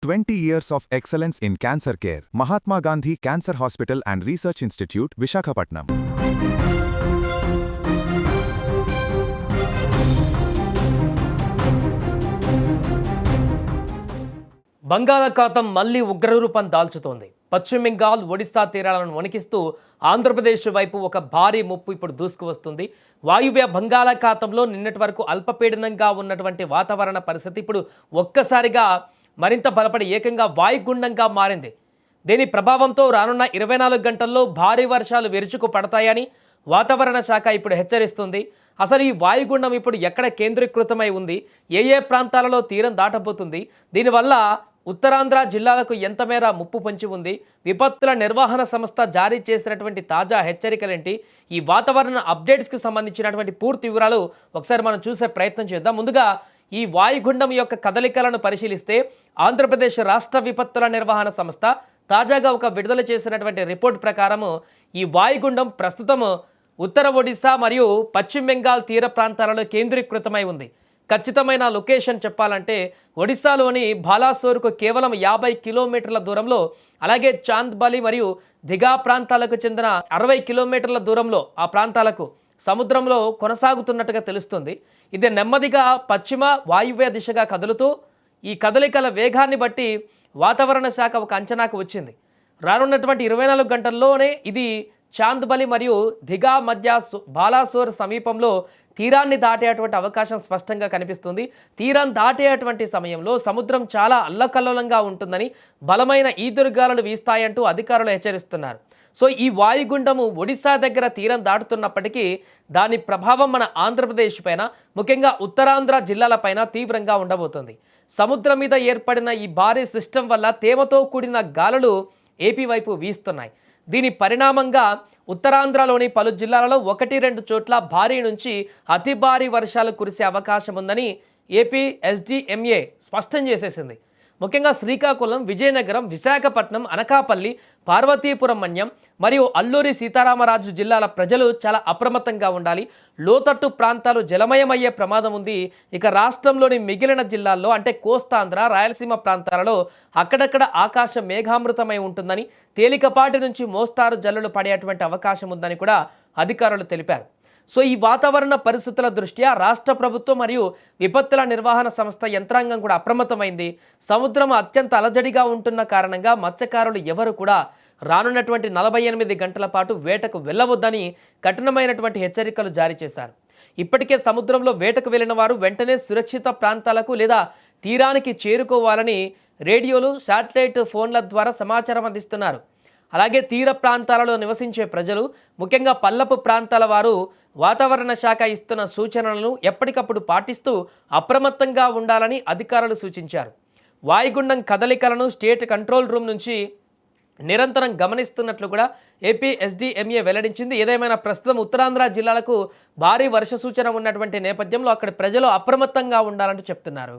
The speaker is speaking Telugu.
20 years of excellence in cancer care. Mahatma Gandhi Cancer Hospital and Research Institute, Visakhapatnam. బంగాళాఖాతం మళ్లీ ఉగ్రరూపం దాల్చుతోంది. పశ్చిమ బెంగాల్, ఒడిశా తీరాలను వణికిస్తూ ఆంధ్రప్రదేశ్ వైపు ఒక భారీ ముప్పు ఇప్పుడు దూసుకువస్తుంది. వాయువ్య బంగాళాఖాతంలో నిన్నటి వరకు అల్పపీడనంగా ఉన్నటువంటి వాతావరణ పరిస్థితి ఇప్పుడు ఒక్కసారిగా మరింత బలపడి ఏకంగా వాయుగుండంగా మారింది. దీని ప్రభావంతో రానున్న 24 గంటల్లో భారీ వర్షాలు విరుచుకు పడతాయని వాతావరణ శాఖ ఇప్పుడు హెచ్చరిస్తుంది. అసలు ఈ వాయుగుండం ఇప్పుడు ఎక్కడ కేంద్రీకృతమై ఉంది, ఏ ప్రాంతాలలో తీరం దాటబోతుంది, దీనివల్ల ఉత్తరాంధ్ర జిల్లాలకు ఎంత మేర ముప్పు పొంచి ఉంది, విపత్తుల నిర్వహణ సంస్థ జారీ చేసినటువంటి తాజా హెచ్చరికలేంటి, ఈ వాతావరణ అప్డేట్స్కి సంబంధించినటువంటి పూర్తి వివరాలు ఒకసారి మనం చూసే ప్రయత్నం చేద్దాం. ముందుగా ఈ వాయుగుండం యొక్క కదలికలను పరిశీలిస్తే ఆంధ్రప్రదేశ్ రాష్ట్ర విపత్తుల నిర్వహణ సంస్థ తాజాగా ఒక విడుదల చేసినటువంటి రిపోర్ట్ ప్రకారము ఈ వాయుగుండం ప్రస్తుతం ఉత్తర ఒడిశా మరియు పశ్చిమ బెంగాల్ తీర ప్రాంతాలలో కేంద్రీకృతమై ఉంది. ఖచ్చితమైన లొకేషన్ చెప్పాలంటే ఒడిశాలోని బాలాసోర్కు కేవలం 50 కిలోమీటర్ల దూరంలో, అలాగే చాంద్బలి మరియు దిగా ప్రాంతాలకు చెందిన 60 కిలోమీటర్ల దూరంలో ఆ ప్రాంతాలకు సముద్రంలో కొనసాగుతున్నట్టుగా తెలుస్తుంది. ఇది నెమ్మదిగా పశ్చిమ వాయువ్య దిశగా కదులుతూ ఈ కదలికల వేగాన్ని బట్టి వాతావరణ శాఖ ఒక అంచనాకు వచ్చింది. రానున్నటువంటి 24 గంటల్లోనే ఇది చాంద్బలి మరియు దిగా మధ్య బాలాసోర్ సమీపంలో తీరాన్ని దాటేటువంటి అవకాశం స్పష్టంగా కనిపిస్తుంది. తీరం దాటేటువంటి సమయంలో సముద్రం చాలా అల్లకల్లోలంగా ఉంటుందని, బలమైన ఈదురుగాలులు వీస్తాయంటూ అధికారులు హెచ్చరిస్తున్నారు. సో ఈ వాయుగుండము ఒడిశా దగ్గర తీరం దాటుతున్నప్పటికీ దాని ప్రభావం మన ఆంధ్రప్రదేశ్ పైన, ముఖ్యంగా ఉత్తరాంధ్ర జిల్లాలపైన తీవ్రంగా ఉండబోతుంది. సముద్రం మీద ఏర్పడిన ఈ భారీ సిస్టమ్ వల్ల తేమతో కూడిన గాలులు ఏపీ వైపు వీస్తున్నాయి. దీని పరిణామంగా ఉత్తరాంధ్రలోని పలు జిల్లాలలో 1-2 చోట్ల భారీ నుంచి అతి భారీ వర్షాలు కురిసే అవకాశం ఉందని ఏపీ ఎస్డిఎంఏ స్పష్టం చేసేసింది. ముఖ్యంగా శ్రీకాకుళం, విజయనగరం, విశాఖపట్నం, అనకాపల్లి, పార్వతీపురం మన్యం మరియు అల్లూరి సీతారామరాజు జిల్లాల ప్రజలు చాలా అప్రమత్తంగా ఉండాలి. లోతట్టు ప్రాంతాలు జలమయమయ్యే ప్రమాదం ఉంది. ఇక రాష్ట్రంలోని మిగిలిన జిల్లాల్లో అంటే కోస్తాంధ్ర, రాయలసీమ ప్రాంతాలలో అక్కడక్కడ ఆకాశం మేఘామృతమై ఉంటుందని, తేలికపాటి నుంచి మోస్తారు జల్లులు పడేటువంటి అవకాశం ఉందని కూడా అధికారులు తెలిపారు. సో ఈ వాతావరణ పరిస్థితుల దృష్ట్యా రాష్ట్ర ప్రభుత్వం మరియు విపత్తుల నిర్వహణ సంస్థ యంత్రాంగం కూడా అప్రమత్తమైంది. సముద్రం అత్యంత అలజడిగా ఉంటున్న కారణంగా మత్స్యకారులు ఎవరు కూడా రానున్నటువంటి 48 గంటల పాటు వేటకు వెళ్ళవద్దని కఠినమైనటువంటి హెచ్చరికలు జారీ చేశారు. ఇప్పటికే సముద్రంలో వేటకు వెళ్ళిన వారు వెంటనే సురక్షిత ప్రాంతాలకు లేదా తీరానికి చేరుకోవాలని రేడియోలు, శాటిలైట్ ఫోన్ల ద్వారా సమాచారం అందిస్తున్నారు. అలాగే తీర ప్రాంతాలలో నివసించే ప్రజలు, ముఖ్యంగా పల్లపు ప్రాంతాల వారు వాతావరణ శాఖ ఇస్తున్న సూచనలను ఎప్పటికప్పుడు పాటిస్తూ అప్రమత్తంగా ఉండాలని అధికారులు సూచించారు. వాయుగుండం కదలికలను స్టేట్ కంట్రోల్ రూమ్ నుంచి నిరంతరం గమనిస్తున్నట్లు కూడా ఏపీ ఎస్డిఎంఏ వెల్లడించింది. ఏదేమైనా ప్రస్తుతం ఉత్తరాంధ్ర జిల్లాలకు భారీ వర్ష సూచన ఉన్నటువంటి నేపథ్యంలో అక్కడి ప్రజలు అప్రమత్తంగా ఉండాలంటూ చెప్తున్నారు.